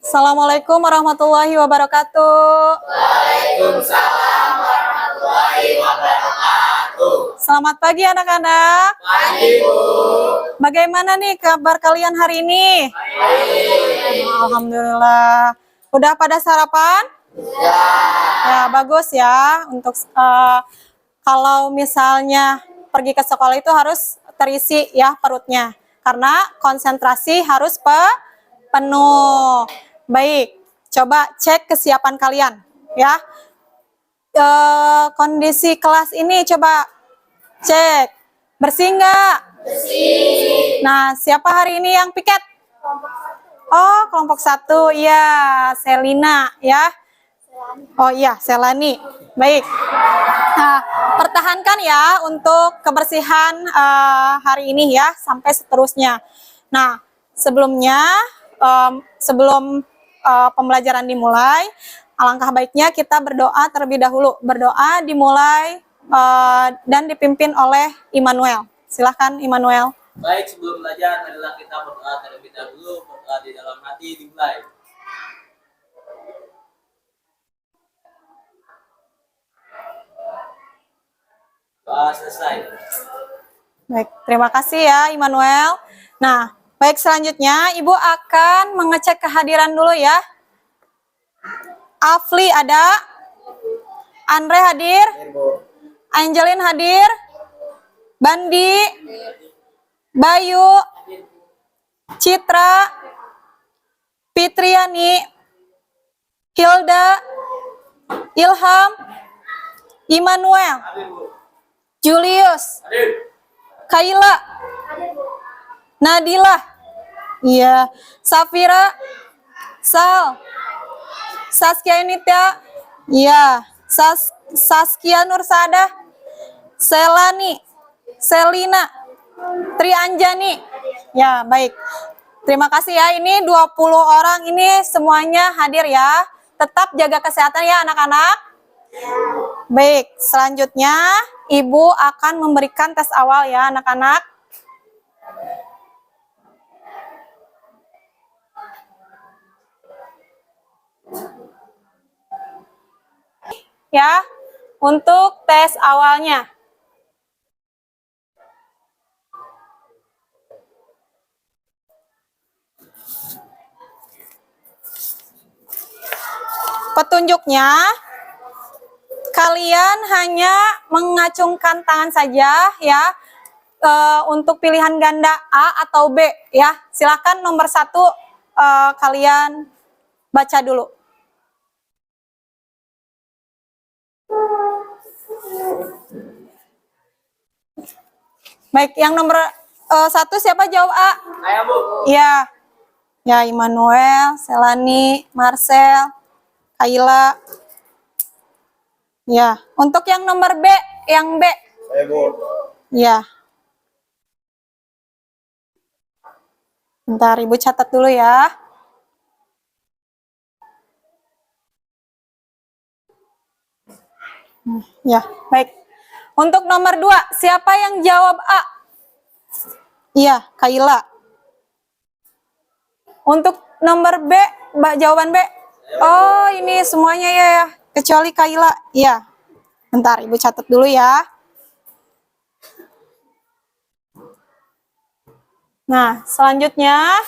Assalamualaikum warahmatullahi wabarakatuh. Waalaikumsalam warahmatullahi wabarakatuh. Selamat pagi anak-anak. Pagi, Bu. Bagaimana nih kabar kalian hari ini? Baik. Alhamdulillah. Udah pada sarapan? Ya. Ya, bagus ya. Untuk kalau misalnya pergi ke sekolah itu harus terisi ya perutnya. Karena konsentrasi harus penuh. Baik, coba cek kesiapan kalian ya. Kondisi kelas ini coba cek. Bersih nggak? Bersih. Nah, siapa hari ini yang piket? Oh, kelompok 1. Ya, Selina ya. Oh iya, Selani. Baik. Nah, pertahankan ya untuk kebersihan hari ini ya sampai seterusnya. Nah, sebelum pembelajaran dimulai, alangkah baiknya kita berdoa terlebih dahulu. Berdoa dimulai dan dipimpin oleh Immanuel. Silahkan Immanuel. Baik, sebelum belajar, marilah kita berdoa terlebih dahulu. Berdoa di dalam hati dimulai. Doa selesai. Baik, terima kasih ya Immanuel. Nah, baik selanjutnya Ibu akan mengecek kehadiran dulu ya. Afli ada? Andre hadir? Angelin hadir? Bandi? Bayu? Citra? Fitriani? Hilda? Ilham? Immanuel? Julius? Kaila? Nadila? Iya. Safira? Sal? Saskia Nitya? Iya. Saskia Nursada? Selani? Selina? Tri Anjani? Ya, baik. Terima kasih ya. Ini 20 orang ini semuanya hadir ya. Tetap jaga kesehatan ya anak-anak. Baik, selanjutnya Ibu akan memberikan tes awal ya anak-anak. Ya, untuk tes awalnya. Petunjuknya, kalian hanya mengacungkan tangan saja ya untuk pilihan ganda A atau B ya. Silakan nomor 1 kalian baca dulu. Baik, yang nomor 1 siapa jawab A? Saya, Bu. Iya. Ya, Immanuel, Selani, Marcel, Kaila. Ya, untuk yang nomor B, yang B. Saya, Bu. Ya. Bentar, Ibu catat dulu ya. Ya, baik. Untuk nomor 2, siapa yang jawab A? Iya, Kaila. Untuk nomor B, jawaban B. Oh, ini semuanya ya, kecuali Kaila. Iya. Bentar, Ibu catat dulu ya. Nah, selanjutnya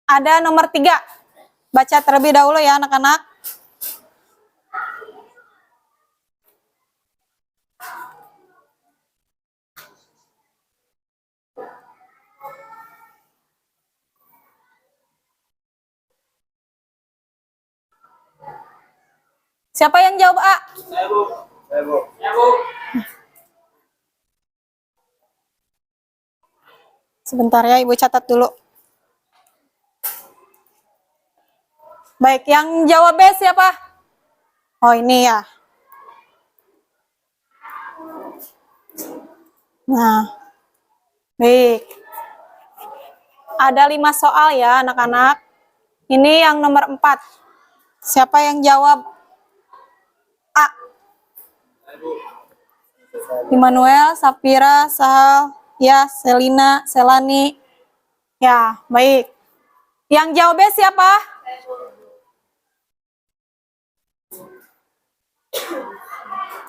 ada nomor 3. Baca terlebih dahulu ya anak-anak. Siapa yang jawab A? Saya, Bu. Saya, Bu. Ya, Bu. Sebentar ya, Ibu catat dulu. Baik, yang jawab B siapa? Oh, ini ya. Nah, baik. Ada 5 soal ya anak-anak. Ini yang nomor 4. Siapa yang jawab A? Immanuel, Safira, Sahal, ya, Selina, Selani. Ya, baik. Yang jawab B siapa?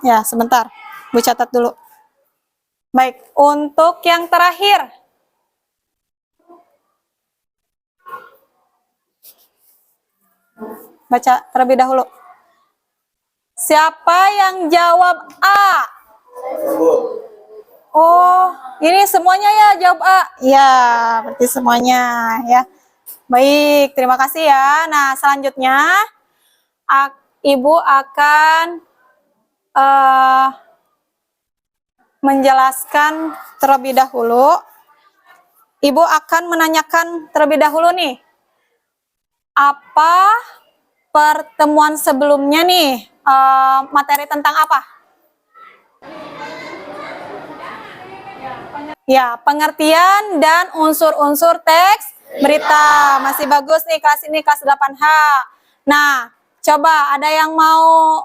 Ya, sebentar. Bu catat dulu. Baik, untuk yang terakhir. Baca terlebih dahulu. Siapa yang jawab A? Oh, ini semuanya ya jawab A. Ya, berarti semuanya ya. Baik, terima kasih ya. Nah, selanjutnya Ibu akan menjelaskan terlebih dahulu. Ibu akan menanyakan terlebih dahulu nih. Apa pertemuan sebelumnya nih materi tentang apa? Ya, pengertian dan unsur-unsur teks berita. Masih bagus nih kelas ini, kelas 8H. Nah, coba ada yang mau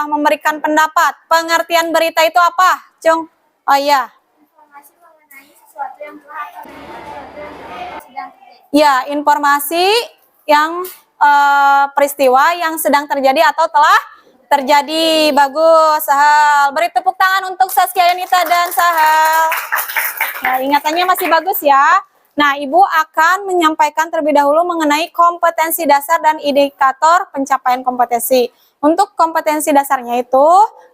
memberikan pendapat. Pengertian berita itu apa, Cung? Oh iya. Informasi mengenai sesuatu yang telah sedang terjadi. Ya, informasi yang peristiwa yang sedang terjadi atau telah terjadi. Bagus, Sahal. Beri tepuk tangan untuk Saskia Yunita dan Sahal. Nah, ingatannya masih bagus ya. Nah, Ibu akan menyampaikan terlebih dahulu mengenai kompetensi dasar dan indikator pencapaian kompetensi. Untuk kompetensi dasarnya itu,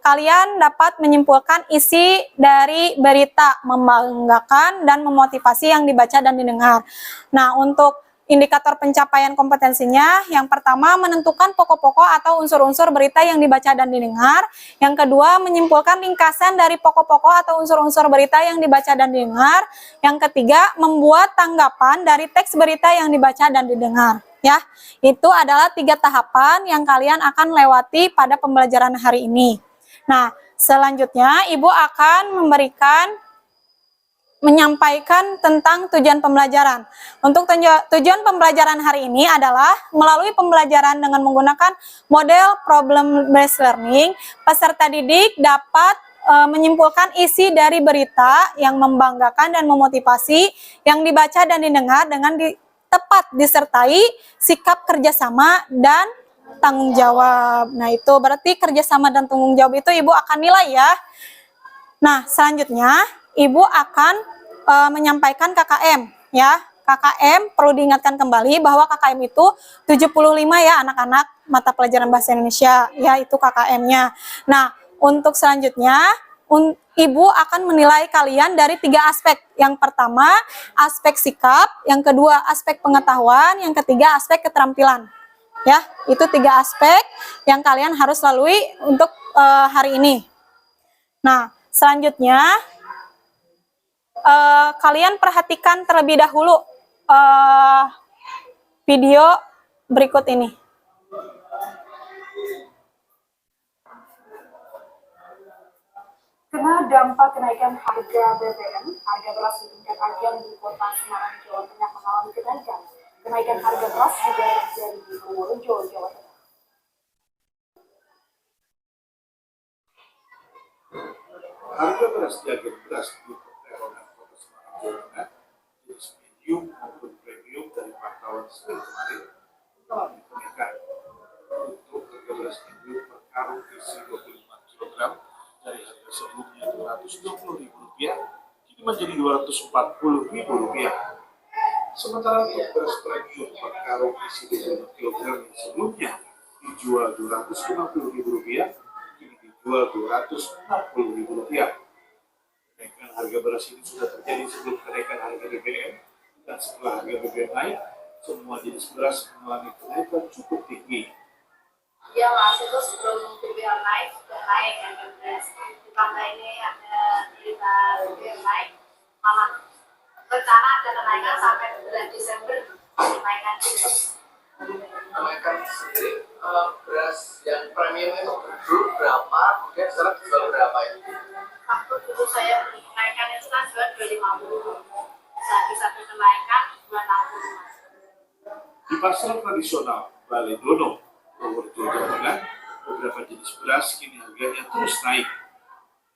kalian dapat menyimpulkan isi dari berita, membanggakan dan memotivasi yang dibaca dan didengar. Nah, untuk indikator pencapaian kompetensinya, yang pertama menentukan pokok-pokok atau unsur-unsur berita yang dibaca dan didengar. Yang kedua menyimpulkan ringkasan dari pokok-pokok atau unsur-unsur berita yang dibaca dan didengar. Yang ketiga membuat tanggapan dari teks berita yang dibaca dan didengar. Ya, itu adalah 3 tahapan yang kalian akan lewati pada pembelajaran hari ini. Nah, selanjutnya Ibu akan menyampaikan tentang tujuan pembelajaran. Untuk tujuan pembelajaran hari ini adalah melalui pembelajaran dengan menggunakan model problem based learning, peserta didik dapat menyimpulkan isi dari berita yang membanggakan dan memotivasi yang dibaca dan didengar dengan tepat disertai sikap kerjasama dan tanggung jawab. Nah, itu berarti kerjasama dan tanggung jawab itu Ibu akan nilai ya. Nah, selanjutnya Ibu akan menyampaikan KKM ya. KKM perlu diingatkan kembali bahwa KKM itu 75 ya anak-anak mata pelajaran bahasa Indonesia ya, itu KKM-nya. Nah, untuk selanjutnya Ibu akan menilai kalian dari 3 aspek. Yang pertama, aspek sikap, yang kedua aspek pengetahuan, yang ketiga aspek keterampilan. Ya, itu 3 aspek yang kalian harus lalui untuk hari ini. Nah, selanjutnya kalian perhatikan terlebih dahulu video berikut ini. Karena dampak kenaikan harga BBM, harga beras di tingkat agen di Kota Semarang, Jawa Tengah mengalami kenaikan. Kenaikan harga beras juga terjadi di Purworejo, Jawa Tengah. Harga beras di agen beras di perdagangan Kota Semarang, Jawa Tengah, jenis medium maupun premium dari pantauan Senin kemarin mengalami kenaikan. Untuk harga beras medium per karung isi 25 kg dari harga sebelumnya Rp220.000 kini menjadi Rp240.000. Sementara untuk beras premium per karung isi 25 kg yang sebelumnya dijual Rp250.000 kini dijual Rp260.000. Kenaikan harga beras ini sudah terjadi sebelum kenaikan harga BBM, dan setelah harga BBM naik, semua jenis beras mengalami kenaikan cukup tinggi. Ya Mas, itu sebelum BBM naik sudah naik harga beras. Ditambah ini ada berita BBM naik, malah rencana ada kenaikan sampai bulan Desember kenaikan juga. Kenaikan sendiri beras yang premium itu dulu berapa, kemudian sekarang jual berapa itu? Waktu dulu saya beli kenaikan itu kan jual 250, satu kenaikan 260. Di pasar tradisional Baledono, Purworejo, Jawa Tengah, beberapa jenis beras kini harganya terus naik.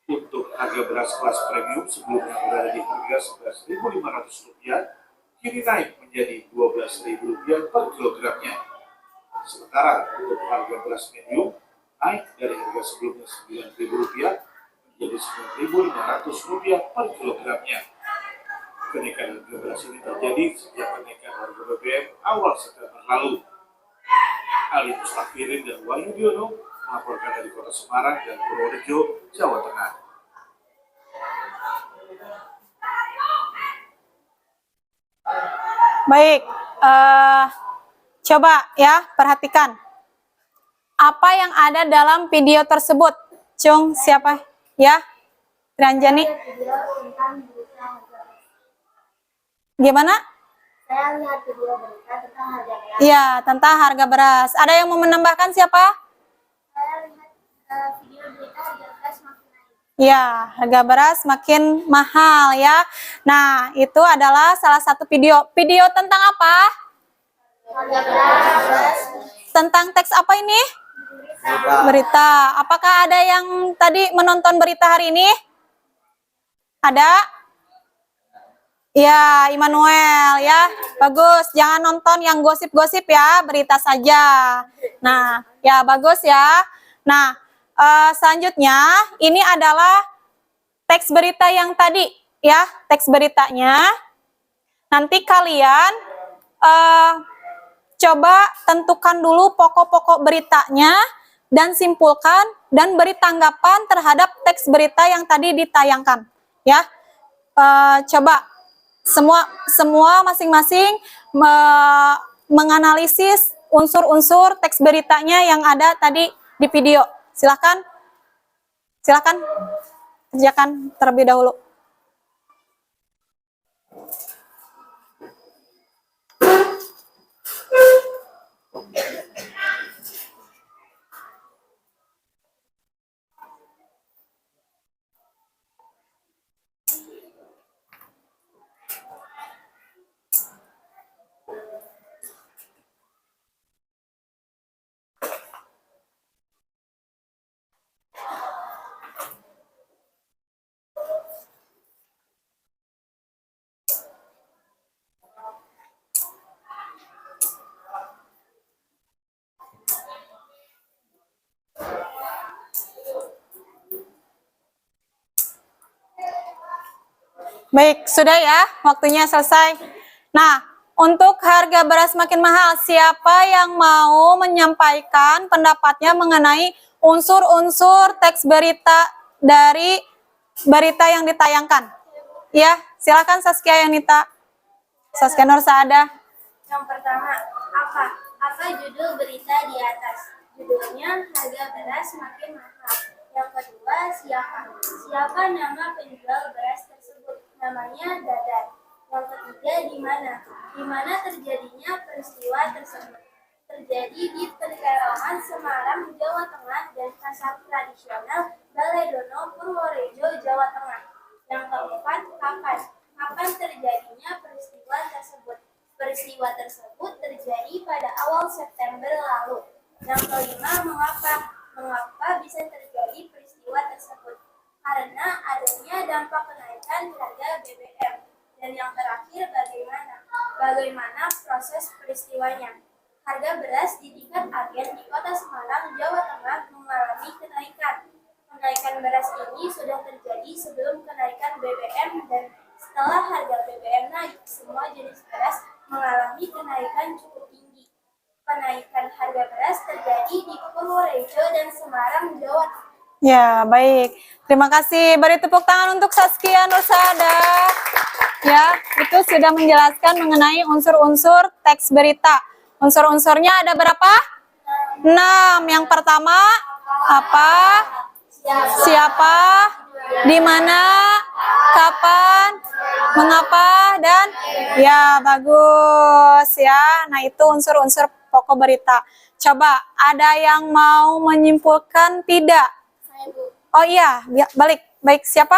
Untuk harga beras kelas premium sebelumnya berada di harga Rp11.500, kini naik menjadi Rp12.000 per kilogramnya. Sementara untuk harga beras medium naik dari harga sebelumnya Rp9.000 menjadi Rp9.500 per kilogramnya. Kenaikan harga beras ini terjadi sejak kenaikan harga BBM awal September lalu. Ali Mustafirin dan Wahyu Diono melaporkan dari Kota Semarang dan Purworejo, Jawa Tengah. Baik, coba ya perhatikan apa yang ada dalam video tersebut. Cung, siapa ya? Trianjani. Gimana? Saya lihat video berita tentang harga beras. Iya, tentang harga beras. Ada yang mau menambahkan siapa? Saya lihat video berita harga beras makin naik. Ya, harga beras makin mahal ya. Nah, itu adalah salah satu video. Video tentang apa? Harga beras. Tentang teks apa ini? Berita. Apakah ada yang tadi menonton berita hari ini? Ada? Ya, Immanuel ya. Bagus, jangan nonton yang gosip-gosip ya, berita saja. Nah, ya bagus ya. Nah, selanjutnya ini adalah teks berita yang tadi ya, teks beritanya. Nanti kalian coba tentukan dulu pokok-pokok beritanya dan simpulkan dan beri tanggapan terhadap teks berita yang tadi ditayangkan ya. Coba semua masing-masing menganalisis unsur-unsur teks beritanya yang ada tadi di video. Silakan kerjakan terlebih dahulu. Baik, sudah ya, waktunya selesai. Nah, untuk harga beras makin mahal, siapa yang mau menyampaikan pendapatnya mengenai unsur-unsur teks berita dari berita yang ditayangkan? Ya, silakan Saskia Yanita. Saskia Nur Saada. Yang pertama, apa judul berita di atas? Judulnya harga beras makin mahal. Yang kedua, siapa nama penjual beras tersebut? Namanya Dadan. Yang ketiga, di mana terjadinya peristiwa tersebut? Terjadi di perkerongan Semarang, Jawa Tengah dan pasar tradisional Baledono, Purworejo, Jawa Tengah. Yang keempat, kapan terjadinya peristiwa tersebut? Peristiwa tersebut terjadi pada awal September lalu. Yang kelima, mengapa bisa terjadi peristiwa tersebut? Karena adanya dampak kenaikan harga BBM. Dan yang terakhir, bagaimana proses peristiwanya? Harga beras di tingkat agen di Kota Semarang, Jawa Tengah mengalami kenaikan. Kenaikan beras ini sudah terjadi sebelum kenaikan BBM dan setelah harga BBM naik, semua jenis beras mengalami kenaikan cukup tinggi. Kenaikan harga beras terjadi di Purworejo dan Semarang, Jawa Tengah. Ya, baik. Terima kasih. Beri tepuk tangan untuk Saskia Nur Saada. Ya, itu sudah menjelaskan mengenai unsur-unsur teks berita. Unsur-unsurnya ada berapa? 6. Yang pertama, apa? Siapa? Di mana? Kapan? Mengapa? Dan ya, bagus ya. Nah, itu unsur-unsur pokok berita. Coba, ada yang mau menyimpulkan tidak? Oh iya, balik. Baik, siapa?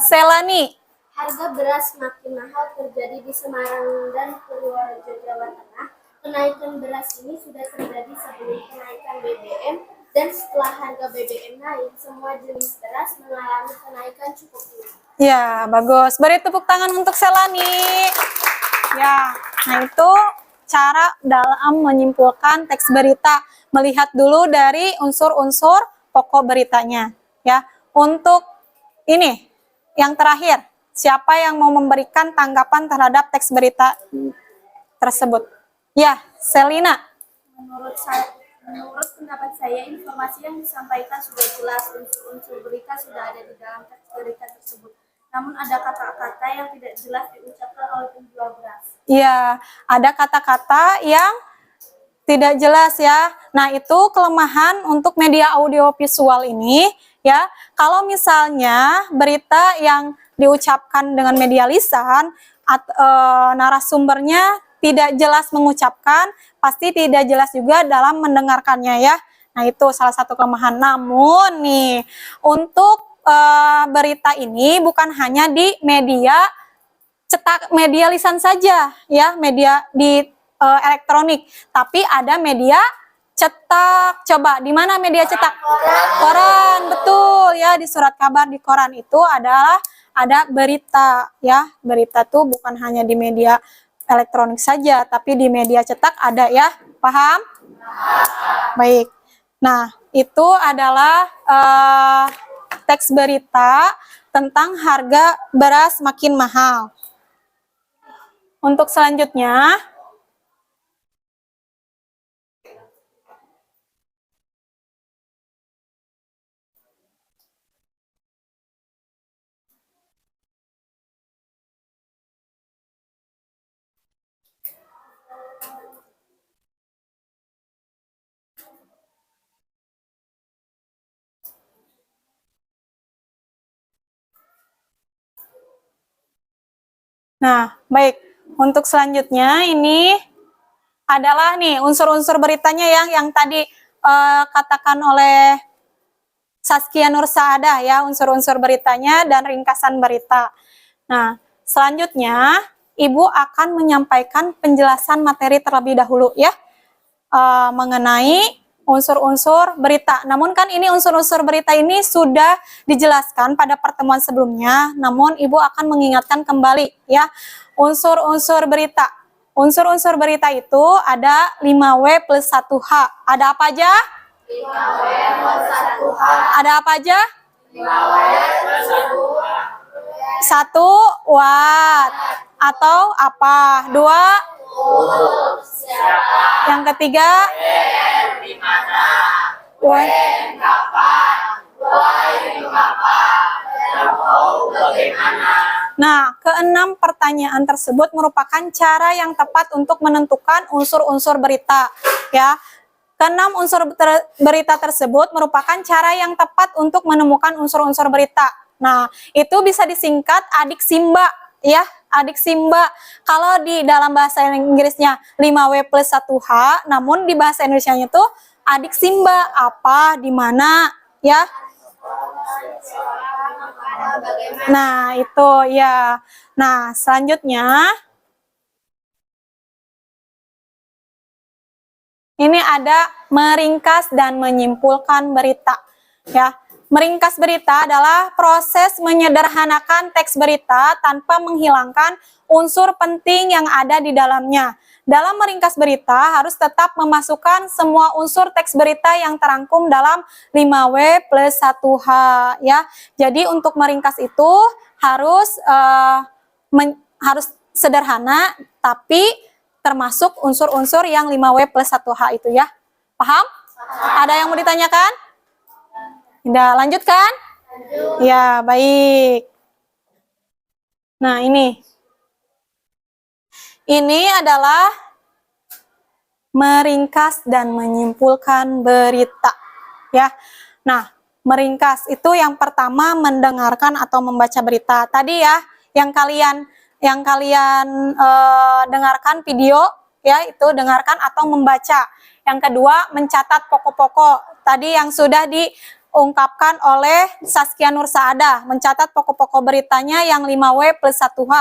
Selani. Harga beras makin mahal terjadi di Semarang dan Purworejo, Jawa Tengah. Kenaikan beras ini sudah terjadi sebelum kenaikan BBM dan setelah harga BBM naik, semua jenis beras mengalami kenaikan cukup tinggi. Ya, bagus. Beri tepuk tangan untuk Selani. Ya, nah itu cara dalam menyimpulkan teks berita. Melihat dulu dari unsur-unsur pokok beritanya. Ya, untuk ini yang terakhir, siapa yang mau memberikan tanggapan terhadap teks berita tersebut? Ya, Selina. Menurut pendapat saya, informasi yang disampaikan sudah jelas, unsur-unsur berita sudah ada di dalam teks berita tersebut. Namun ada kata-kata yang tidak jelas diucapkan oleh penjual beras. Iya, ada kata-kata yang tidak jelas ya. Nah, itu kelemahan untuk media audiovisual ini ya. Kalau misalnya berita yang diucapkan dengan media lisan, narasumbernya tidak jelas mengucapkan, pasti tidak jelas juga dalam mendengarkannya ya. Nah, itu salah satu kelemahan. Namun nih, untuk berita ini bukan hanya di media cetak, media lisan saja ya, media di elektronik, tapi ada media cetak. Coba di mana media cetak? Koran, betul ya, di surat kabar di koran itu adalah ada berita ya. Berita tuh bukan hanya di media elektronik saja, tapi di media cetak ada ya. Paham? Baik. Nah, itu adalah teks berita tentang harga beras makin mahal. Untuk selanjutnya, nah, baik. Untuk selanjutnya ini adalah nih unsur-unsur beritanya yang tadi katakan oleh Saskia Nur Saadah ya, unsur-unsur beritanya dan ringkasan berita. Nah, selanjutnya Ibu akan menyampaikan penjelasan materi terlebih dahulu ya, mengenai unsur-unsur berita. Namun kan ini unsur-unsur berita ini sudah dijelaskan pada pertemuan sebelumnya, namun Ibu akan mengingatkan kembali ya, unsur-unsur berita. Unsur-unsur berita itu ada 5W plus 1H. Ada apa aja? 5W plus 1H. Ada apa aja? 5W plus 1H. 1 watt. Atau apa? 2 Siapa? yang ketiga? Di mana? When. Kapan? Why? Kapan? Dan how? Bagaimana? Nah, keenam pertanyaan tersebut merupakan cara yang tepat untuk menentukan unsur-unsur berita. Ya, keenam unsur berita tersebut merupakan cara yang tepat untuk menemukan unsur-unsur berita. Nah, itu bisa disingkat adik Simba, ya, adik Simba. Kalau di dalam bahasa Inggrisnya 5W plus 1H, namun di bahasa Indonesianya itu adik Simba, apa, di mana, ya. Nah, itu ya. Nah, selanjutnya ini ada meringkas dan menyimpulkan berita. Ya, meringkas berita adalah proses menyederhanakan teks berita tanpa menghilangkan unsur penting yang ada di dalamnya. Dalam meringkas berita harus tetap memasukkan semua unsur teks berita yang terangkum dalam 5W plus 1H ya. Jadi untuk meringkas itu harus harus sederhana, tapi termasuk unsur-unsur yang 5W plus 1H itu ya. Paham? Ada yang mau ditanyakan? Tidak, lanjutkan? Ya, baik. Nah, ini adalah meringkas dan menyimpulkan berita. Ya. Nah, meringkas itu yang pertama mendengarkan atau membaca berita. Tadi ya, yang kalian dengarkan video ya, itu dengarkan atau membaca. Yang kedua, mencatat pokok-pokok. Tadi yang sudah diungkapkan oleh Saskia Nur Saadah, mencatat pokok-pokok beritanya yang 5W plus 1H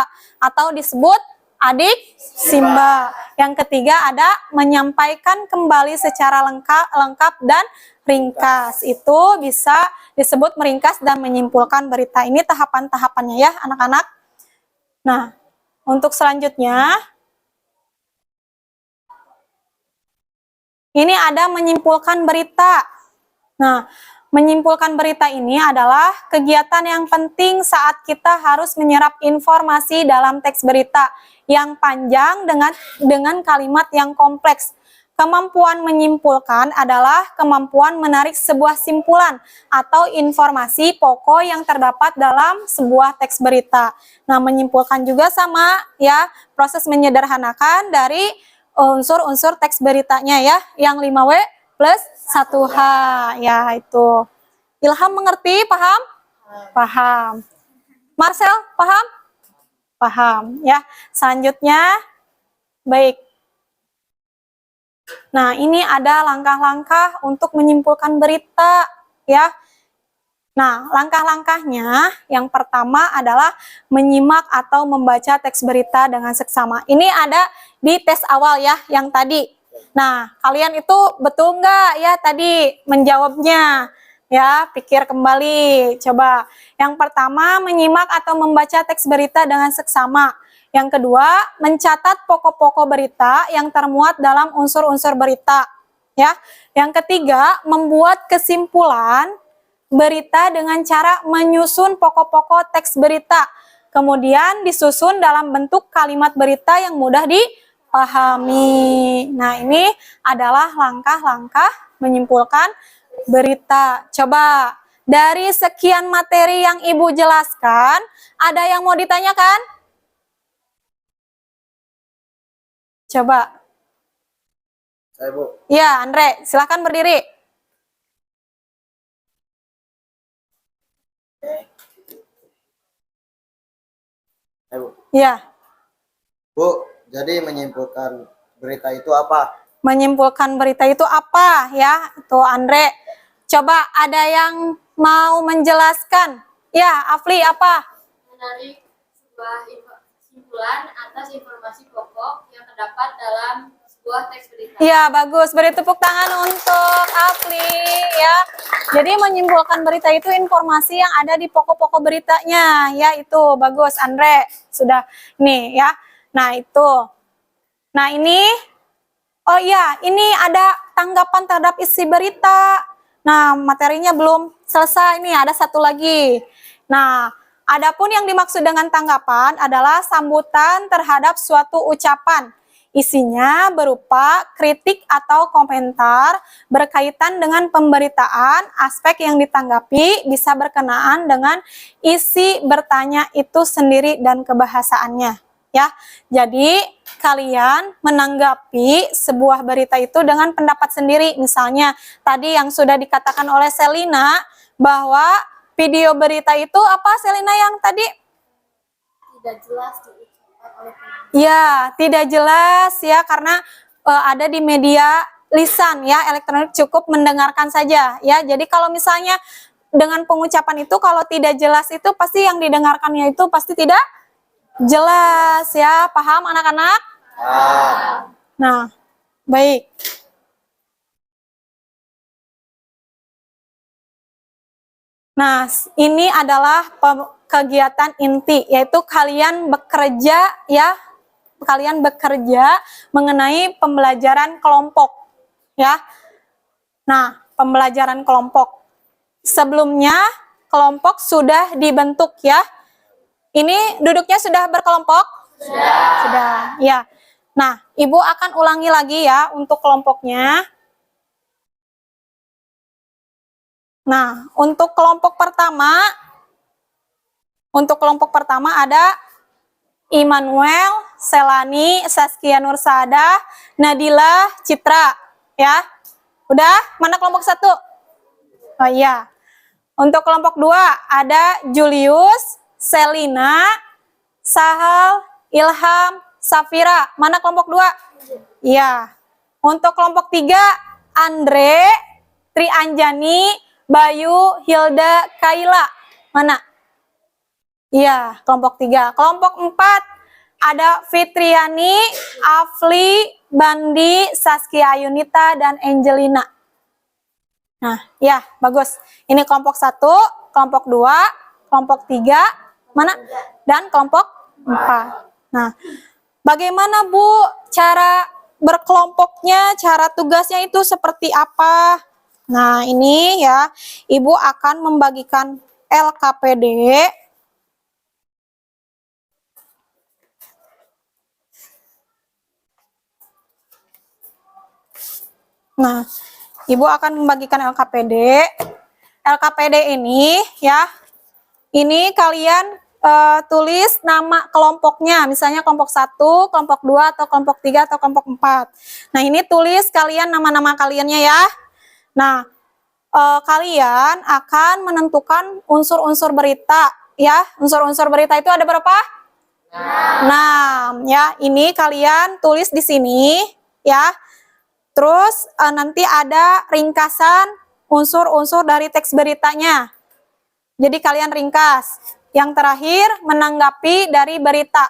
atau disebut adik Simba. Yang ketiga ada menyampaikan kembali secara lengkap dan ringkas. Itu bisa disebut meringkas dan menyimpulkan berita. Ini tahapan-tahapannya ya anak-anak. Nah, untuk selanjutnya Ini ada menyimpulkan berita. Nah, menyimpulkan berita ini adalah kegiatan yang penting saat kita harus menyerap informasi dalam teks berita yang panjang dengan kalimat yang kompleks. Kemampuan menyimpulkan adalah kemampuan menarik sebuah simpulan atau informasi pokok yang terdapat dalam sebuah teks berita. Nah, menyimpulkan juga sama ya, proses menyederhanakan dari unsur-unsur teks beritanya ya, yang 5W plus 1H ya itu. Ilham mengerti? Paham? Paham. Marcel paham? Paham ya. Selanjutnya, baik. Nah, ini ada langkah-langkah untuk menyimpulkan berita ya. Nah, langkah-langkahnya yang pertama adalah menyimak atau membaca teks berita dengan seksama. Ini ada di tes awal ya, yang tadi. Nah, kalian itu betul nggak ya tadi menjawabnya? Ya, pikir kembali. Coba. Yang pertama, menyimak atau membaca teks berita dengan seksama. Yang kedua, mencatat pokok-pokok berita yang termuat dalam unsur-unsur berita. Ya. Yang ketiga, membuat kesimpulan berita dengan cara menyusun pokok-pokok teks berita. Kemudian disusun dalam bentuk kalimat berita yang mudah dipahami. Nah, ini adalah langkah-langkah menyimpulkan berita. Coba, dari sekian materi yang Ibu jelaskan, ada yang mau ditanyakan? Coba. Saya, Bu. Ya, Andre, silakan berdiri. Saya, Bu. Ya. Bu, jadi menyimpulkan berita itu apa? Menyimpulkan berita itu apa ya? Itu Andre. Coba ada yang mau menjelaskan? Ya, Afli apa? Menarik sebuah kesimpulan atas informasi pokok yang terdapat dalam sebuah teks berita. Ya, bagus. Beri tepuk tangan untuk Afli ya. Jadi menyimpulkan berita itu informasi yang ada di pokok-pokok beritanya. Ya, itu bagus Andre. Sudah nih ya. Nah, itu. Nah, ini oh iya, ini ada tanggapan terhadap isi berita. Nah, materinya belum selesai nih, ada satu lagi. Nah, adapun yang dimaksud dengan tanggapan adalah sambutan terhadap suatu ucapan. Isinya berupa kritik atau komentar berkaitan dengan pemberitaan, aspek yang ditanggapi bisa berkenaan dengan isi bertanya itu sendiri dan kebahasaannya. Ya, jadi kalian menanggapi sebuah berita itu dengan pendapat sendiri. Misalnya tadi yang sudah dikatakan oleh Selina bahwa video berita itu apa Selina yang tadi? Tidak jelas diucapkan oleh penyanyi. Ya, tidak jelas ya karena ada di media lisan ya, elektronik, cukup mendengarkan saja ya. Jadi kalau misalnya dengan pengucapan itu kalau tidak jelas itu pasti yang didengarkannya itu pasti tidak jelas ya. Paham anak-anak? Nah, baik. Nah, ini adalah kegiatan inti, yaitu kalian bekerja ya. Kalian bekerja mengenai pembelajaran kelompok ya. Nah, pembelajaran kelompok. Sebelumnya kelompok sudah dibentuk ya. Ini duduknya sudah berkelompok? Sudah, ya. Nah, Ibu akan ulangi lagi ya untuk kelompoknya. Nah, untuk kelompok pertama ada Immanuel, Selani, Saskia Nursada, Nadila, Citra, ya. Udah? Mana kelompok 1? Oh iya. Untuk kelompok 2 ada Julius, Selina, Sahal, Ilham, Safira. Mana kelompok 2? Iya. Untuk kelompok 3, Andre, Trianjani, Bayu, Hilda, Kaila. Mana? Iya, kelompok 3. Kelompok 4, ada Fitriani, Afli, Bandi, Saskia Ayunita, dan Angelina. Nah, ya, bagus. Ini kelompok 1, kelompok 2, kelompok 3, mana? Dan kelompok 4. Nah, bagaimana Bu cara berkelompoknya, cara tugasnya itu seperti apa. Nah, ini ya, Ibu akan membagikan LKPD. Nah, Ibu akan membagikan LKPD. LKPD ini ya, ini kalian tulis nama kelompoknya, misalnya kelompok 1, kelompok 2, atau kelompok 3, atau kelompok 4. Nah, ini tulis kalian nama-nama kaliannya ya. Nah, kalian akan menentukan unsur-unsur berita ya. Unsur-unsur berita itu ada berapa? 6 ya. Ini kalian tulis di sini ya. Terus nanti ada ringkasan unsur-unsur dari teks beritanya. Jadi kalian ringkas. Yang terakhir menanggapi dari berita.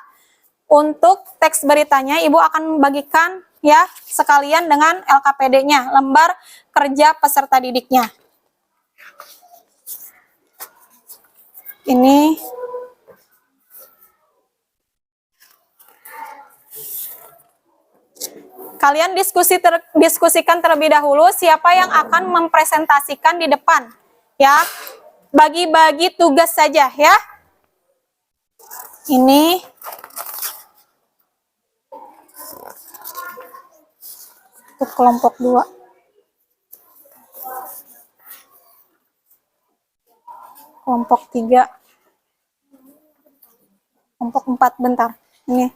Untuk teks beritanya Ibu akan membagikan ya sekalian dengan LKPD-nya, lembar kerja peserta didiknya. Ini kalian diskusikan terlebih dahulu siapa yang akan mempresentasikan di depan ya. Bagi-bagi tugas saja ya. Ini untuk kelompok 2. Kelompok 3. Kelompok 4 bentar. Ini.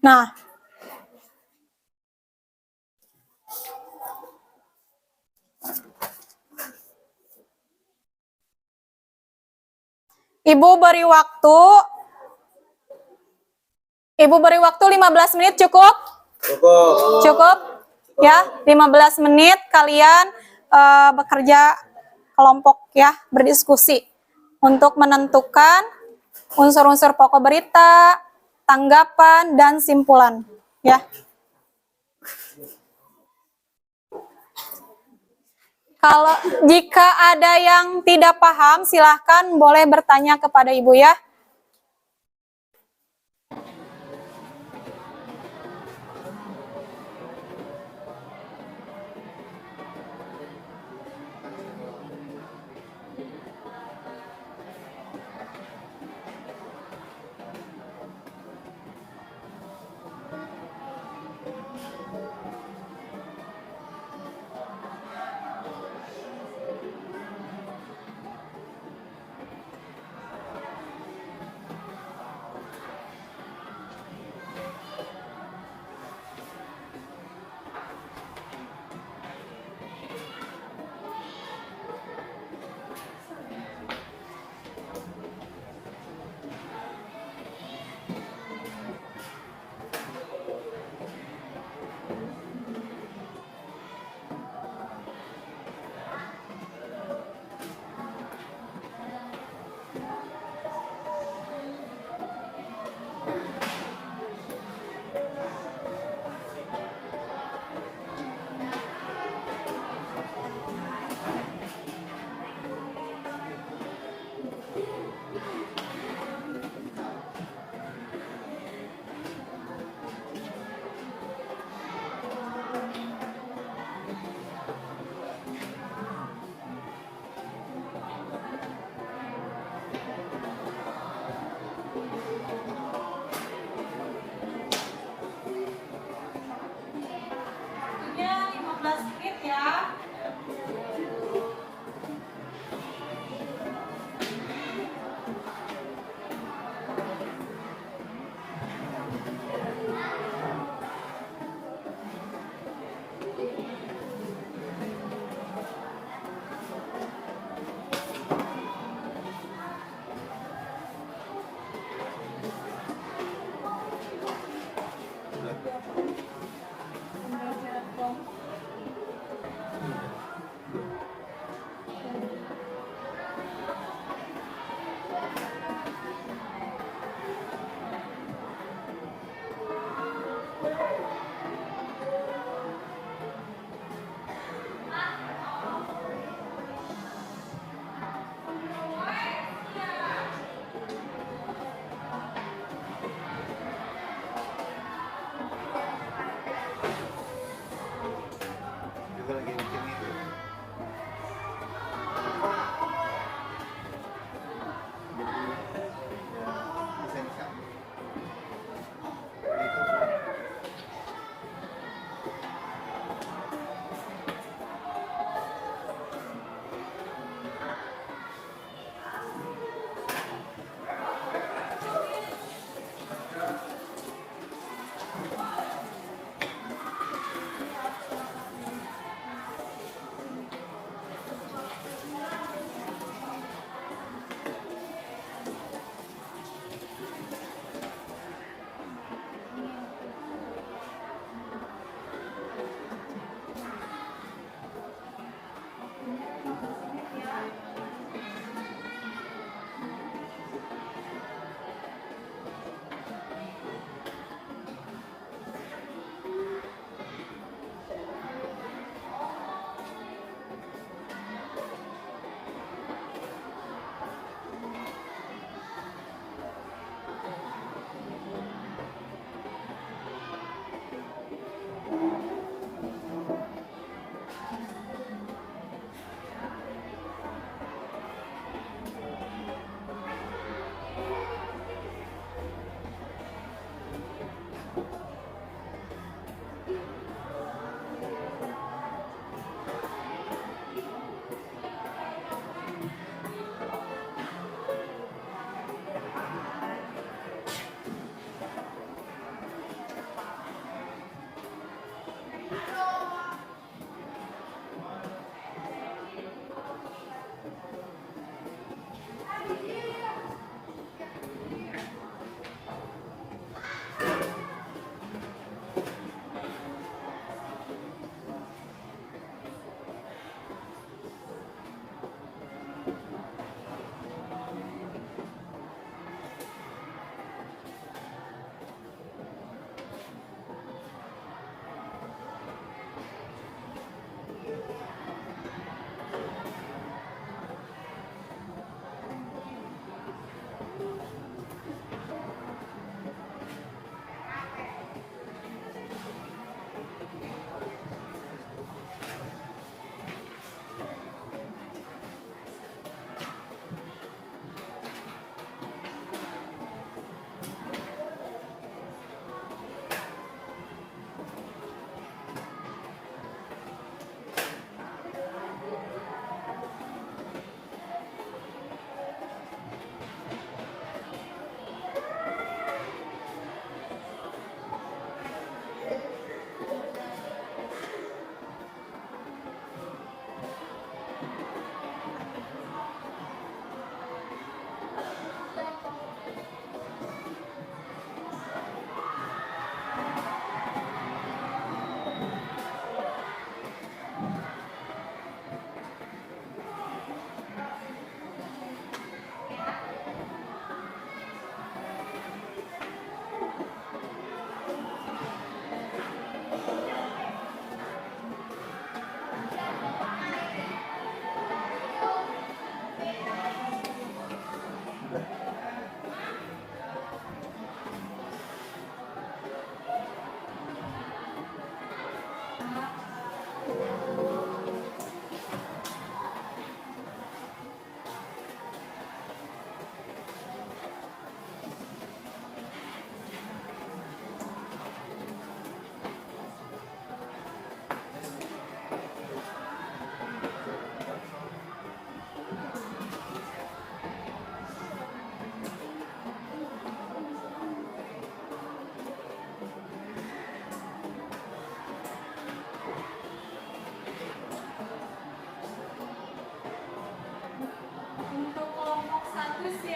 Nah, Ibu beri waktu 15 menit cukup? Cukup? Ya, 15 menit kalian bekerja kelompok ya, berdiskusi untuk menentukan unsur-unsur pokok berita, tanggapan, dan simpulan ya. Kalau jika ada yang tidak paham, silahkan boleh bertanya kepada Ibu ya.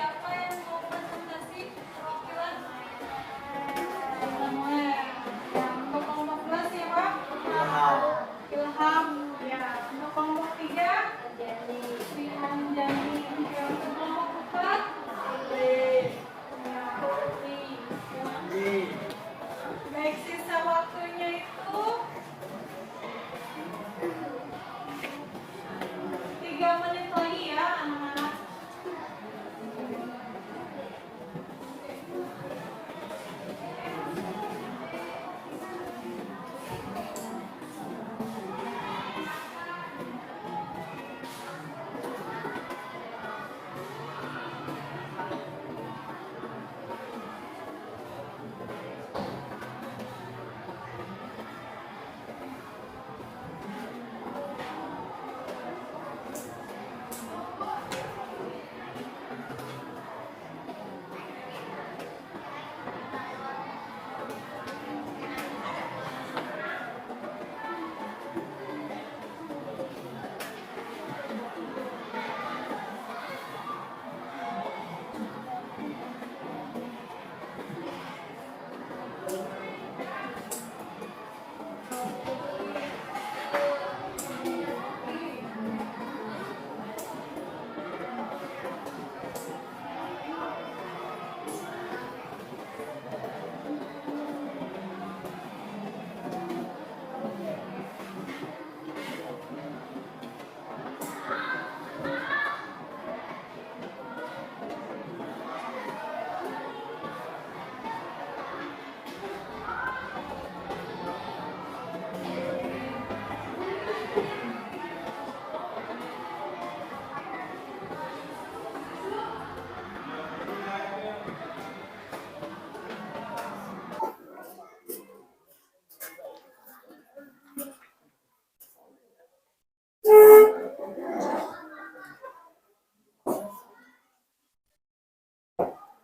siapa yang mau presentasi perwakilan? Samuel. Ya, untuk kelompok 2 siapa? Ilham. Ya, untuk kelompok 3? Rihan Jani. Ya, untuk kelompok 4? Ya, Putri. Ya. Baik, sisa waktunya itu 3 menit lagi ya anak-anak.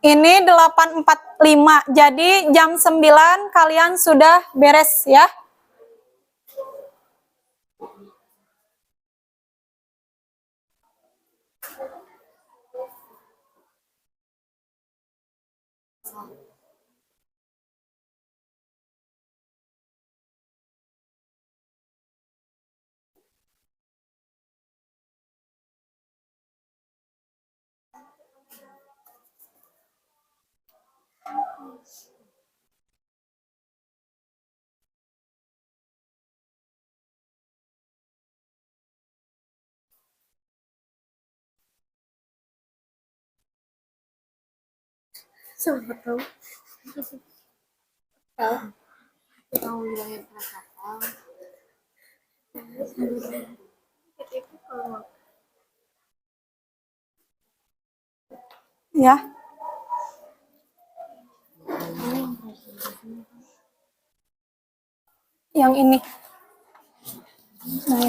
Ini 8.45, jadi jam 9 kalian sudah beres ya. Siapa tahu? Tahu bilangin Krakatau. Itu kalau Ya. Yang ini. Nah,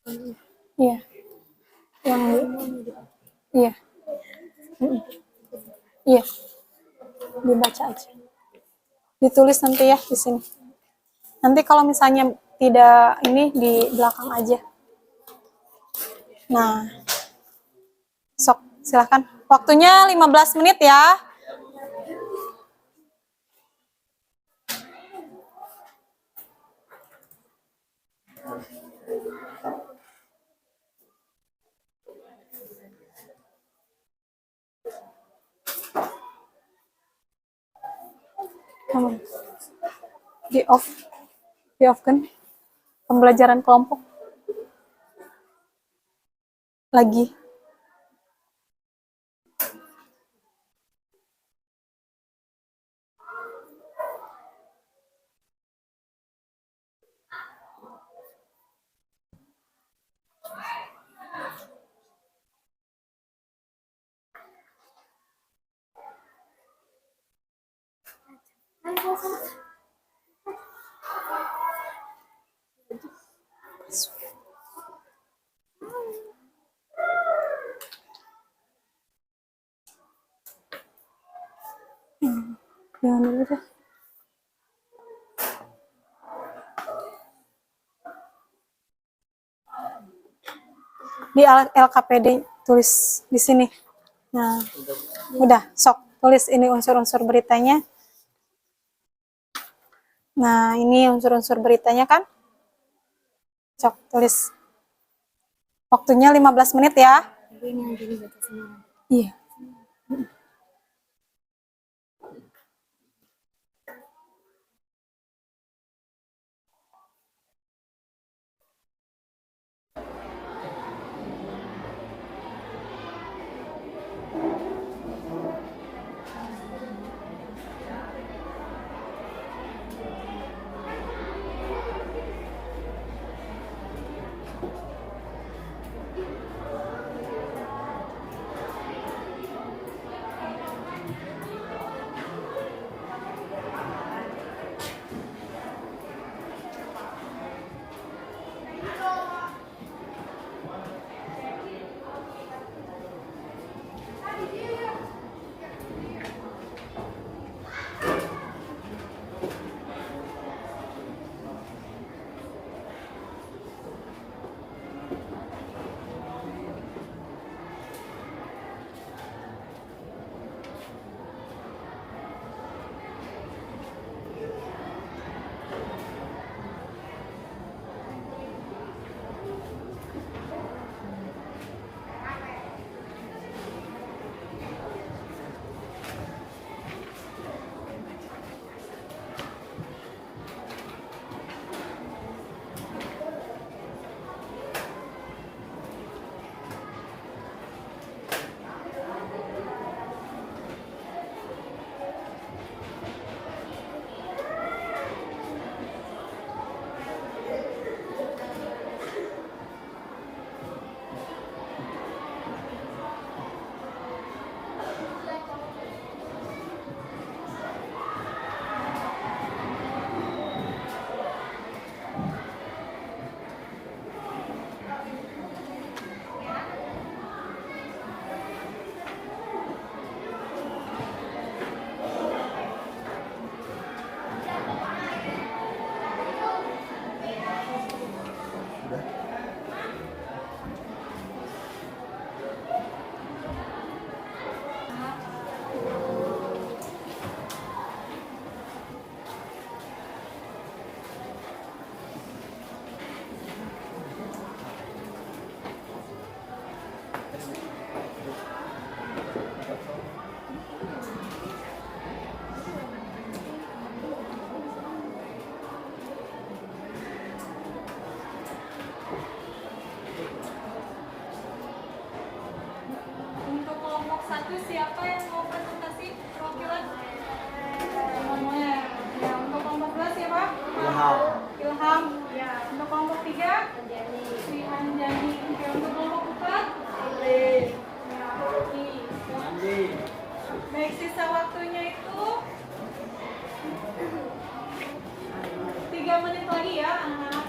ini. Iya. Yang iya. Mm-mm. Iya. Dibaca aja. Ditulis nanti ya di sini. Nanti kalau misalnya tidak ini di belakang aja. Nah. Sok, silahkan. Waktunya 15 menit ya. Di off kan pembelajaran kelompok lagi. Jangan dulu deh. Di LKPD tulis di sini. Nah, udah, sok tulis ini unsur-unsur beritanya. Nah, ini unsur-unsur beritanya kan? Sok tulis. Waktunya 15 menit ya. Iya. Untuk kelompok 1 siapa yang mau presentasi perwakilan? Semuanya. Ya, untuk kelompok 2 siapa? Ilham. Ilham. Ya, untuk kelompok 3? Si Anjani. Oke, untuk kelompok 4? Ya, Rocky. Baik, sisa waktunya itu 3 menit lagi ya, anak-anak.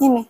Ini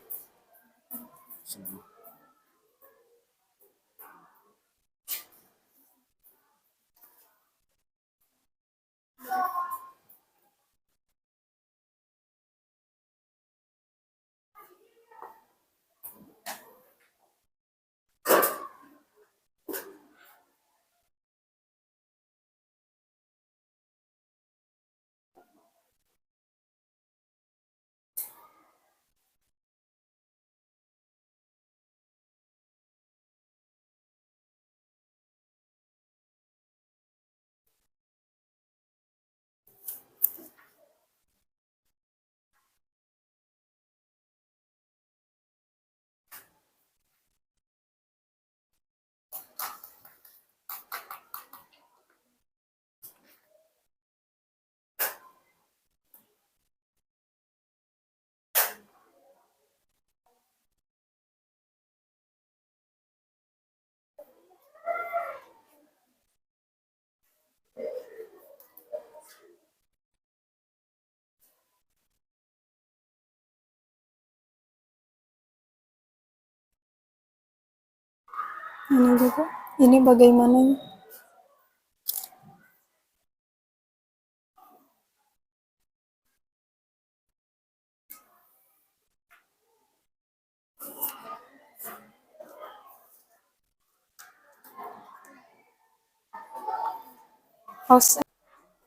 Ini juga. Ini bagaimana?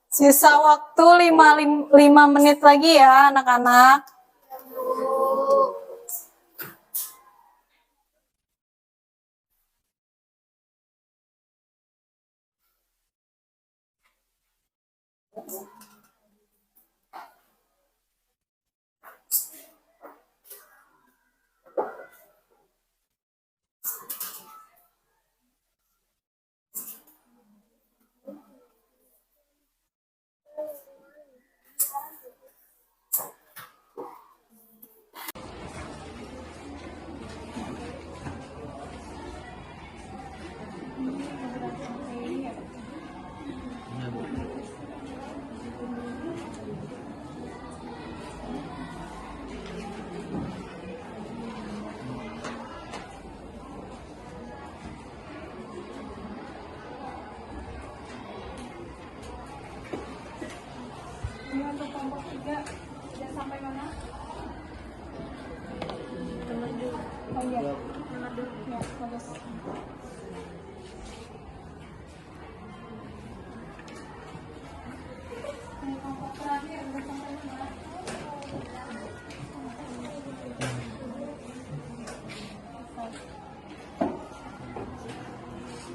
Sisa waktu 5 menit lagi ya anak-anak. Ini untuk kelompok 3 sudah sampai mana? Oh iya. Ya, bagus. Ini kelompok terakhir sudah sampai mana?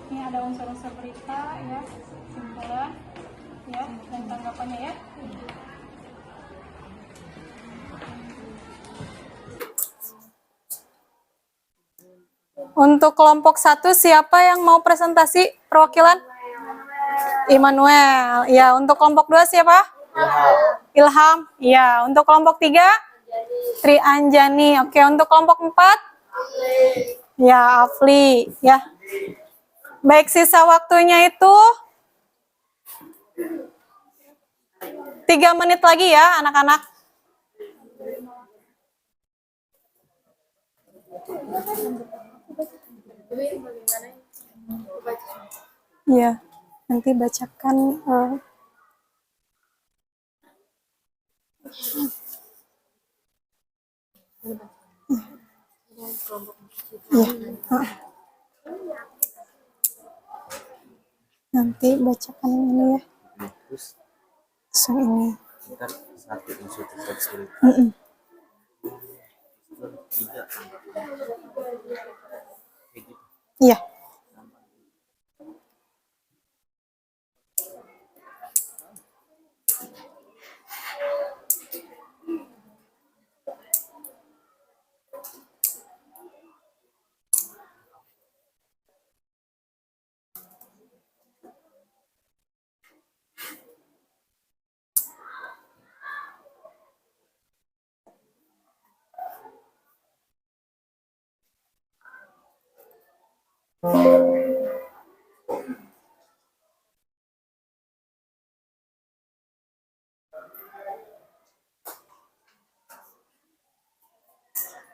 Ini ada unsur-unsur berita ya, simpulan ya, dan tanggapannya ya. Untuk kelompok 1 siapa yang mau presentasi perwakilan? Immanuel. Ya, untuk kelompok 2 siapa? Ilham. Ya, untuk kelompok 3? Tri Anjani. Oke, untuk kelompok 4? Ya, Afli. Ya. Baik, sisa waktunya itu 3 menit lagi ya, anak-anak. Ya, nanti bacakan. Nanti bacakan ini ya. So ini. Satu unsur teks berita. Iya.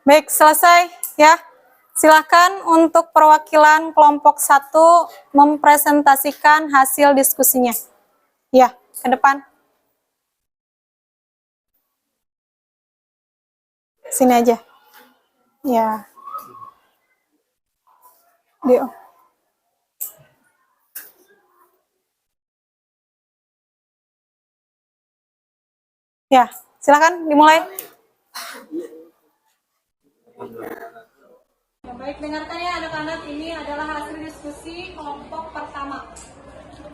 Baik, selesai ya. Silakan untuk perwakilan kelompok 1 mempresentasikan hasil diskusinya. Ya, ke depan. Sini aja. Ya. Dio. Ya, silakan dimulai. Ya, baik, dengarkan ya anak-anak, ini adalah hasil diskusi kelompok pertama.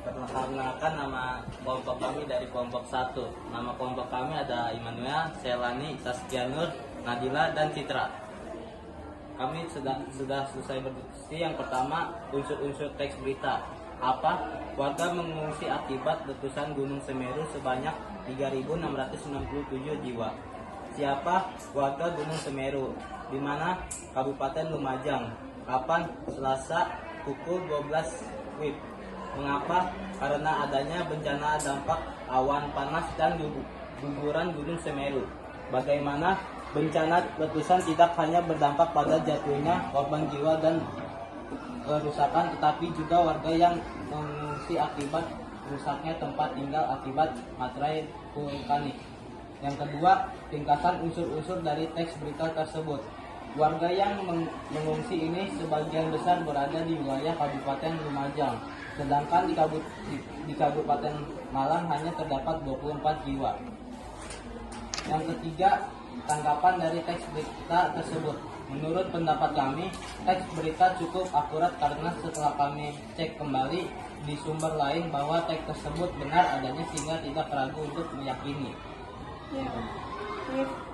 Perkenalkan nama kelompok kami dari kelompok 1. Nama kelompok kami ada Immanuel, Selani, Saskianur, Nadila, dan Citra. Kami sudah selesai berdiskusi. Yang pertama, unsur-unsur teks berita. Apa? Warga mengungsi akibat letusan Gunung Semeru sebanyak 3.697 jiwa. Siapa warga Gunung Semeru? Di mana? Kabupaten Lumajang. Kapan? Selasa pukul 12 WIB. Mengapa? Karena adanya bencana dampak awan panas dan guguran Gunung Semeru. Bagaimana? Bencana letusan tidak hanya berdampak pada jatuhnya korban jiwa dan kerusakan, tetapi juga warga yang mengungsi akibat rusaknya tempat tinggal akibat materai vulkanik. Yang kedua, ringkasan unsur-unsur dari teks berita tersebut. Warga yang mengungsi ini sebagian besar berada di wilayah Kabupaten Lumajang, sedangkan di Kabupaten Malang hanya terdapat 24 jiwa. Yang ketiga, tanggapan dari teks berita tersebut. Menurut pendapat kami, teks berita cukup akurat karena setelah kami cek kembali di sumber lain bahwa teks tersebut benar adanya sehingga tidak ragu untuk meyakini. Ya.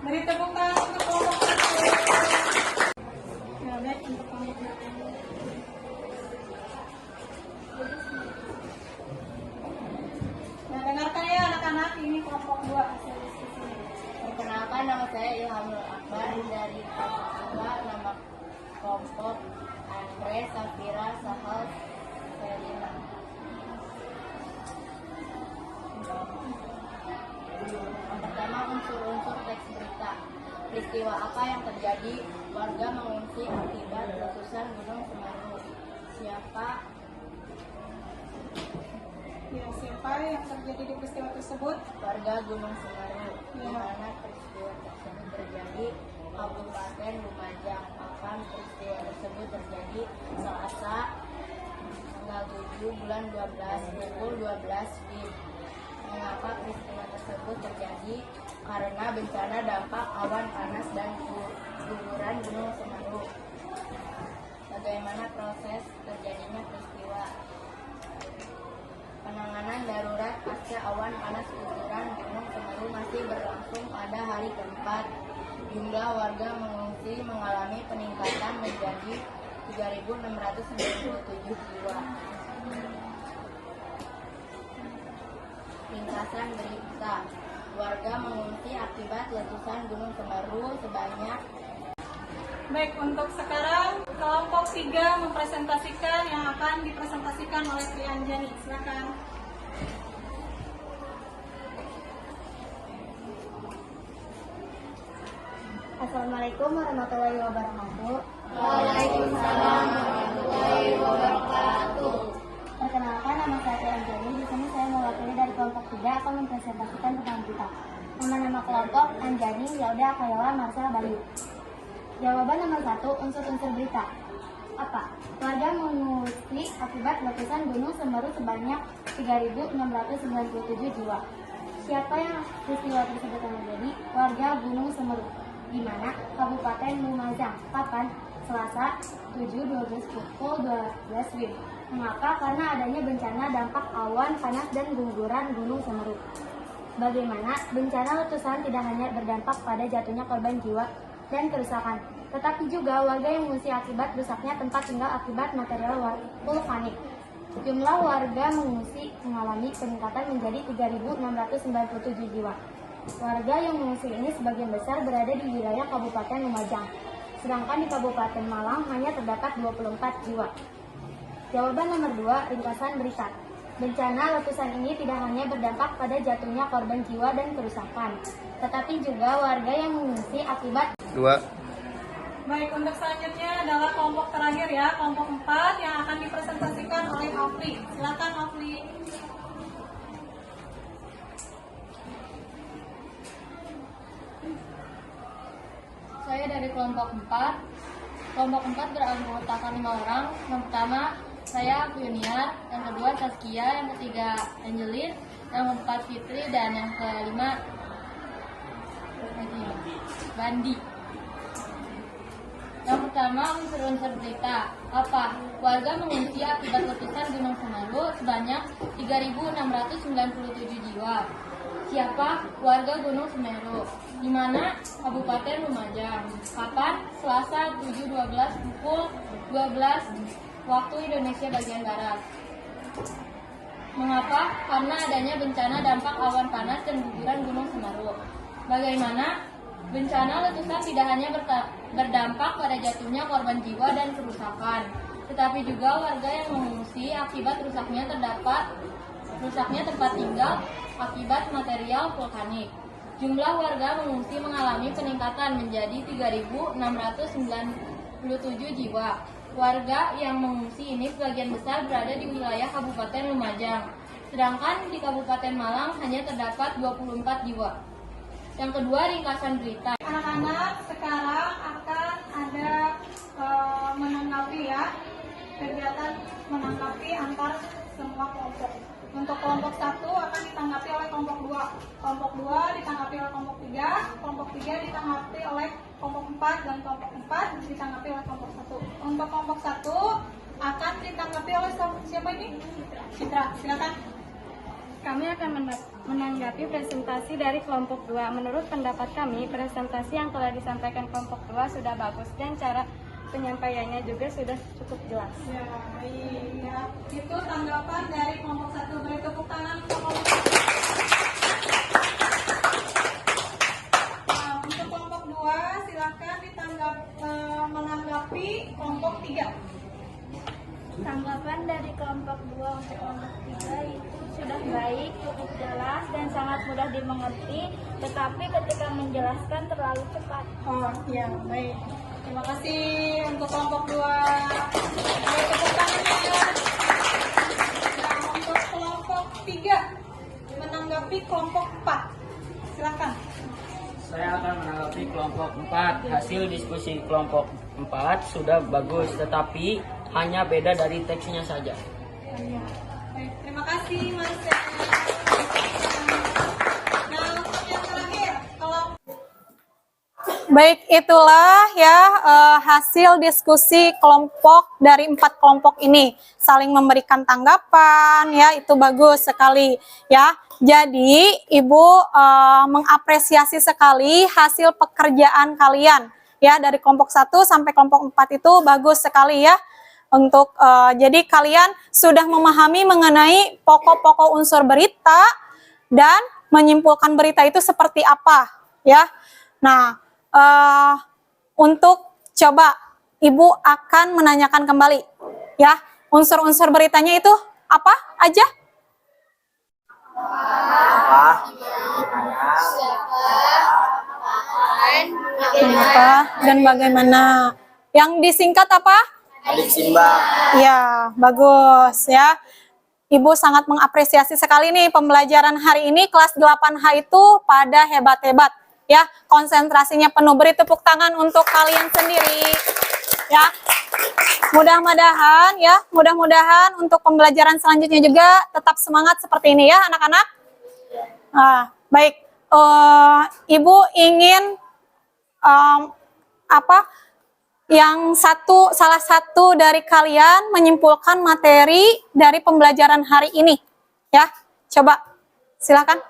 Beri tepuk tangan untuk kelompok 1. Ya, baik untuk kelompok 2. Nah, dengarkan ya anak-anak, ini kelompok 2 hasil diskusinya. Perkenalkan, nama saya Ilhamul Akbar dari kelompok 2, nama kelompok Andre, Safira, Sahal, Selina. Yang pertama, unsur-unsur teks berita. Peristiwa apa yang terjadi? Warga mengungsi akibat letusan Gunung Semeru. Siapa yang terjadi di peristiwa tersebut? warga Gunung Semeru? Di mana peristiwa tersebut terjadi? Kabupaten Lumajang. Kapan peristiwa tersebut terjadi? Selasa, tanggal 7 bulan 12 pukul 12 WIB. Mengapa peristiwa tersebut terjadi? Karena bencana dampak awan panas dan guguran Gunung Semeru. Bagaimana proses terjadinya peristiwa? Penanganan darurat pasca awan panas guguran Gunung Semeru masih berlangsung pada hari keempat. Jumlah warga mengungsi mengalami peningkatan menjadi 3.697 jiwa. Ringkasan berita. Warga mengungsi akibat letusan Gunung Semeru sebanyak. Baik, untuk sekarang kelompok 3 mempresentasikan yang akan dipresentasikan oleh Tri Anjani. Silakan. Assalamualaikum warahmatullahi wabarakatuh. Waalaikumsalam warahmatullahi wabarakatuh. Perkenalkan, nama saya Tri Anjani. Di sini saya mewakili dari kelompok 3 akan mempresentasikan tentang kita. Nama-nama kelompok Anjani, Yauda, Kayola, Marsha, Bayu. Jawaban nomor 1, unsur-unsur berita. Apa? Warga mengungsi akibat letusan Gunung Semeru sebanyak 3.697 jiwa. Siapa yang peristiwa tersebut terjadi? Warga Gunung Semeru. Di mana? Kabupaten Lumajang. Kapan? Selasa 7.12 pukul 12 WIB. Mengapa? Karena adanya bencana dampak awan panas dan guguran Gunung Semeru. Bagaimana? Bencana letusan tidak hanya berdampak pada jatuhnya korban jiwa dan kerusakan, tetapi juga warga yang mengungsi akibat rusaknya tempat tinggal akibat material vulkanik. Jumlah warga mengungsi mengalami peningkatan menjadi 3.697 jiwa. Warga yang mengungsi ini sebagian besar berada di wilayah Kabupaten Lumajang, sedangkan di Kabupaten Malang hanya terdapat 24 jiwa. Jawaban nomor 2, ringkasan berita. Bencana letusan ini tidak hanya berdampak pada jatuhnya korban jiwa dan kerusakan, tetapi juga warga yang mengungsi akibat. Baik, untuk selanjutnya adalah kelompok terakhir ya, kelompok 4 yang akan dipresentasikan oleh Afli. Silakan Afli. Saya dari kelompok 4. Kelompok 4 beranggotakan 5 orang. Yang pertama, saya Yuniar, yang kedua Saskia, yang ketiga Angelin, yang keempat Fitri, dan yang kelima Bandi. Yang pertama, unsur-unsur berita. Apa? Warga mengungsi akibat letusan Gunung Semeru sebanyak 3.697 jiwa. Siapa? Warga Gunung Semeru. Di mana? Kabupaten Lumajang. Kapan? Selasa 7.12 pukul 12 waktu Indonesia bagian Barat. Mengapa? Karena adanya bencana dampak awan panas dan guguran Gunung Semeru. Bagaimana? Bencana letusan tidak hanya berdampak pada jatuhnya korban jiwa dan kerusakan, tetapi juga warga yang mengungsi akibat rusaknya tempat tinggal akibat material vulkanik. Jumlah warga mengungsi mengalami peningkatan menjadi 3.697 jiwa. Warga yang mengungsi ini sebagian besar berada di wilayah Kabupaten Lumajang. Sedangkan di Kabupaten Malang hanya terdapat 24 jiwa. Yang kedua, ringkasan berita. Anak-anak sekarang akan ada menanggapi ya, kegiatan menanggapi antar semua kelompok. Untuk kelompok 1 akan ditanggapi oleh kelompok 2, kelompok 2 ditanggapi oleh kelompok 3, kelompok 3 ditanggapi oleh kelompok 4, dan kelompok 4 ditanggapi oleh kelompok 1. Untuk kelompok 1 akan ditanggapi oleh siapa ini? Citra, silakan. Kami akan menanggapi presentasi dari kelompok 2. Menurut pendapat kami, presentasi yang telah disampaikan kelompok 2 sudah bagus dan cara penyampaiannya juga sudah cukup jelas. Ya, baik ya. Itu tanggapan dari kelompok 1. Beri tepuk tangan untuk kelompok 1. Nah, untuk kelompok 2 silakan menanggapi kelompok 3. Tanggapan dari kelompok 2 untuk kelompok 3 itu sudah baik, cukup jelas, dan sangat mudah dimengerti, tetapi ketika menjelaskan terlalu cepat. Oh, iya, baik. Terima kasih untuk kelompok 2. Beri tepuk tangannya. Nah, untuk kelompok 3 menanggapi kelompok 4. Silakan. Saya akan menanggapi kelompok 4. Hasil diskusi kelompok 4 sudah bagus, tetapi hanya beda dari teksnya saja. Iya. Baik, terima kasih Mas. Nah, untuk yang terakhir, baik, itulah ya hasil diskusi kelompok dari 4 kelompok ini, saling memberikan tanggapan ya, itu bagus sekali ya. Jadi Ibu mengapresiasi sekali hasil pekerjaan kalian ya, dari kelompok 1 sampai kelompok 4 itu bagus sekali ya. Untuk jadi kalian sudah memahami mengenai pokok-pokok unsur berita dan menyimpulkan berita itu seperti apa ya. Nah, untuk coba Ibu akan menanyakan kembali ya, unsur-unsur beritanya itu apa aja? Apa dan bagaimana? Yang disingkat apa? Adik Simba. Ya, bagus ya. Ibu sangat mengapresiasi sekali nih pembelajaran hari ini kelas 8H itu pada hebat-hebat ya. Konsentrasinya penuh. Beri tepuk tangan untuk kalian sendiri ya. Mudah-mudahan ya, mudah-mudahan untuk pembelajaran selanjutnya juga tetap semangat seperti ini ya anak-anak. Nah, baik. Ibu ingin salah satu dari kalian menyimpulkan materi dari pembelajaran hari ini ya, coba silakan.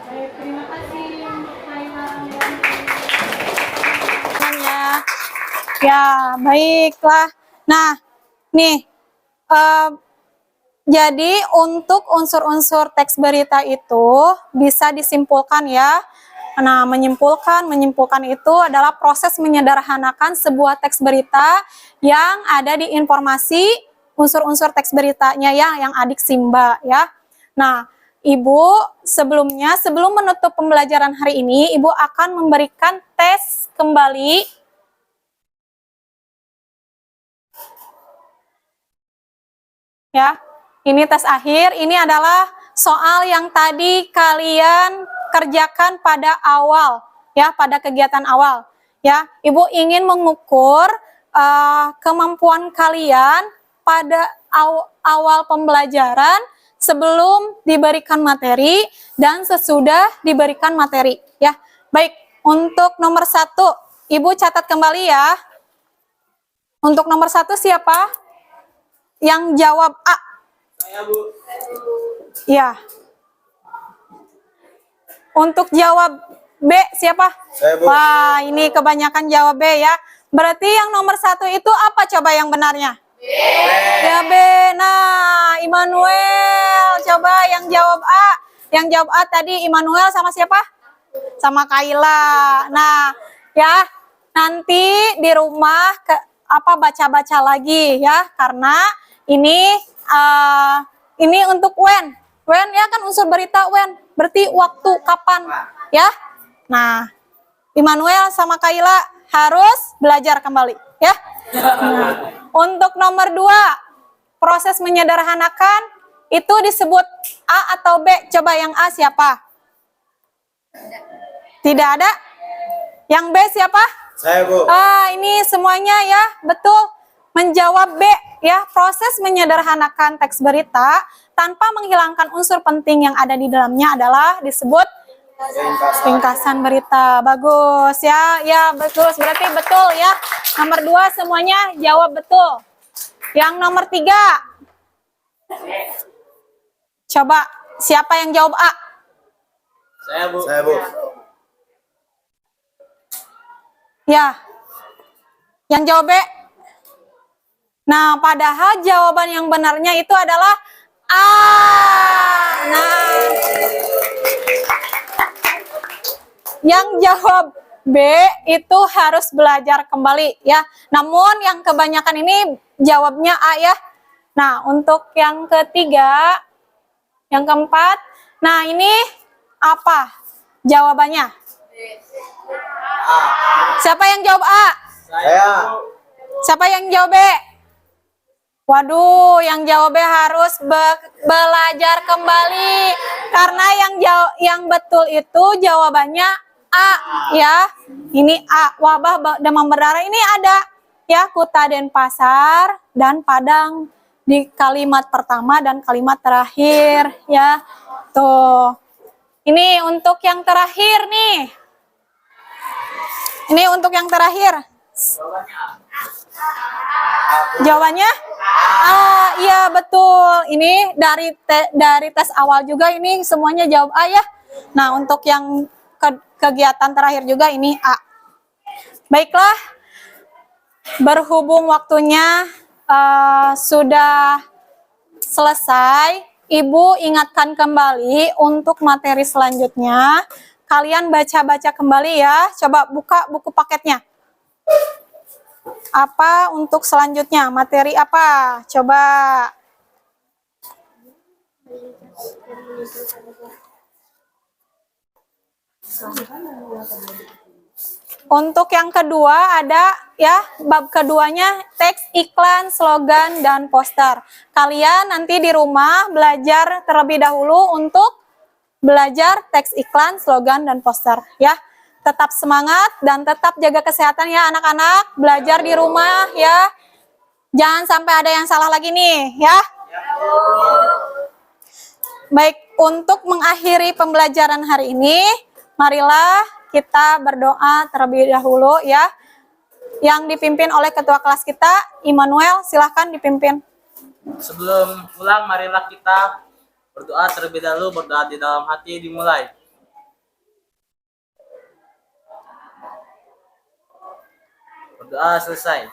Baik, terima kasih ya, baiklah. Nah, nih, jadi untuk unsur-unsur teks berita itu bisa disimpulkan ya. Nah, menyimpulkan itu adalah proses menyederhanakan sebuah teks berita yang ada di informasi unsur-unsur teks beritanya ya, yang adik Simba ya. Nah, Ibu sebelum menutup pembelajaran hari ini, Ibu akan memberikan tes kembali ya. Ini tes akhir, ini adalah soal yang tadi kalian kerjakan pada awal ya, pada kegiatan awal ya. Ibu ingin mengukur kemampuan kalian pada awal pembelajaran sebelum diberikan materi dan sesudah diberikan materi ya. Baik, untuk nomor 1 Ibu catat kembali ya. Untuk nomor 1 siapa yang jawab A? Saya, Bu. Ya. Untuk jawab B siapa? Saya, Bu. Wah, ini kebanyakan jawab B ya. Berarti yang nomor 1 itu apa coba yang benarnya? B. Ya B. Nah, Immanuel coba yang jawab A. Yang jawab A tadi Immanuel sama siapa? Sama Kaila. Nah, ya nanti di rumah baca-baca lagi ya, karena ini untuk when ya kan unsur berita when, berarti waktu kapan ya. Nah, Immanuel sama Kaila harus belajar kembali ya. Nah, untuk nomor 2, proses menyederhanakan itu disebut A atau B? Coba yang A siapa? Tidak ada. Yang B siapa? Saya, Bu. Ini semuanya ya, betul. Menjawab B ya, proses menyederhanakan teks berita tanpa menghilangkan unsur penting yang ada di dalamnya adalah disebut ringkasan berita. Bagus ya, ya bagus. Berarti betul ya. Nomor 2 semuanya jawab betul. Yang nomor 3, coba siapa yang jawab A? Saya, Bu. Saya, Bu. Ya, yang jawab B. Nah, padahal jawaban yang benarnya itu adalah A. Nah, yang jawab B itu harus belajar kembali ya. Namun yang kebanyakan ini jawabnya A ya. Nah, untuk yang ketiga, yang keempat, nah ini apa jawabannya? Siapa yang jawab A? Saya. Siapa yang jawab B? Waduh, yang jawab B harus belajar kembali karena yang betul itu jawabannya A ya. Ini A, wabah demam berdarah ini ada ya, Kuta Denpasar dan Padang di kalimat pertama dan kalimat terakhir ya. Tuh. Ini untuk yang terakhir nih. Ini untuk yang terakhir. Jawabannya iya betul. Ini dari tes awal juga ini semuanya jawab A ya. Nah, untuk yang kegiatan terakhir juga ini A. Baiklah. Berhubung waktunya sudah selesai, Ibu ingatkan kembali untuk materi selanjutnya. Kalian baca-baca kembali ya. Coba buka buku paketnya. Apa untuk selanjutnya? Materi apa? Coba. Untuk yang kedua ada ya, bab keduanya teks iklan, slogan, dan poster. Kalian nanti di rumah belajar terlebih dahulu untuk belajar teks iklan, slogan, dan poster ya. Tetap semangat dan tetap jaga kesehatan ya anak-anak. Belajar di rumah ya. Jangan sampai ada yang salah lagi nih ya. Baik, untuk mengakhiri pembelajaran hari ini, marilah kita berdoa terlebih dahulu ya. Yang dipimpin oleh ketua kelas kita, Immanuel, silahkan dipimpin. Sebelum pulang, marilah kita berdoa terlebih dahulu. Berdoa di dalam hati dimulai. Berdoa selesai.